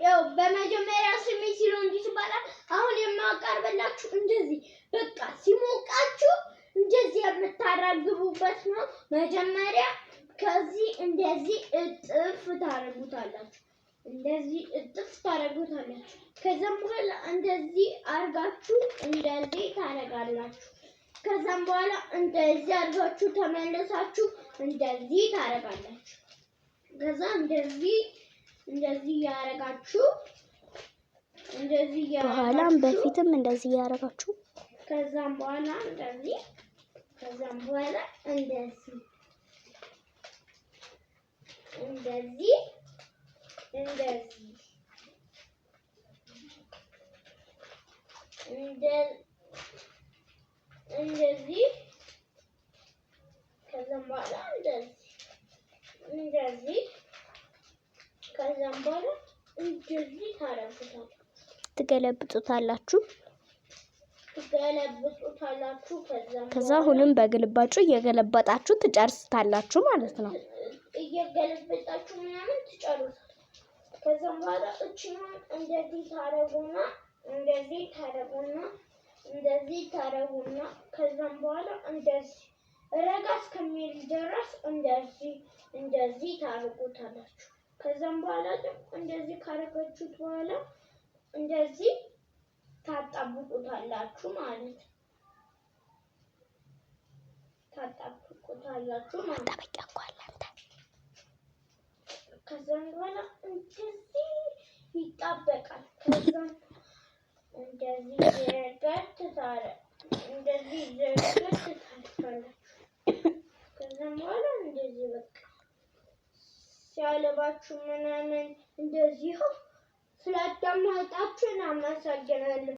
ያው በመጀመሪያ ስሜ ሲሮንጂ ይባላል። አሁን የማቀርብላችሁ እንደዚህ በቃ ሲሞቃችሁ እንደዚህ የምታራግቡበት ነው። መጀመሪያ ከዚህ እንደዚህ እጥፍ ታረጉታላችሁ። እንደዚህ እጥፍ ታረጉታላችሁ። ከዛም በኋላ እንደዚህ አርጋችሁ እንደዚህ ታረጋላችሁ። ከዛም በኋላ እንደዚህ አርጋችሁ ተመልሳችሁ እንደዚህ ታረጋላችሁ። ከዛ እንደዚህ ያረጋችሁ በኋላም በፊትም እንደዚህ ያረጋችሁ ከዛም በኋላ እንደዚህ ከዛም በኋላ እንደዚህ ትገለብጡታላችሁ። ከዛ በኋላ አሁንም በግልባጩ እየገለበጣችሁ ትጨርሱታላችሁ ማለት ነው። እየገለበጣችሁ ምናምን ትጨርሱታላችሁ። ከዛም በኋላ እቺን እንደዚህ ታረጉና ከዛም በኋላ እንደዚህ ረጋ እስከሚል ድረስ እንደዚህ ታረጉታላችሁ። ከዛም በኋላ እንደዚህ ካረጋችሁት በኋላ እንደዚህ ታጣብቁታላችሁ ማለት ነው። ከዛም በኋላ እንደዚህ ይጣበቃል። ከዛም እንደዚህ ዘርገት ታደርጋላችሁ። ከዛም በኋላ እንደዚህ በቃ ሲያለባችሁ ምናምን እንደዚህ ስላዳመጣችሁን አመሰግናለሁ።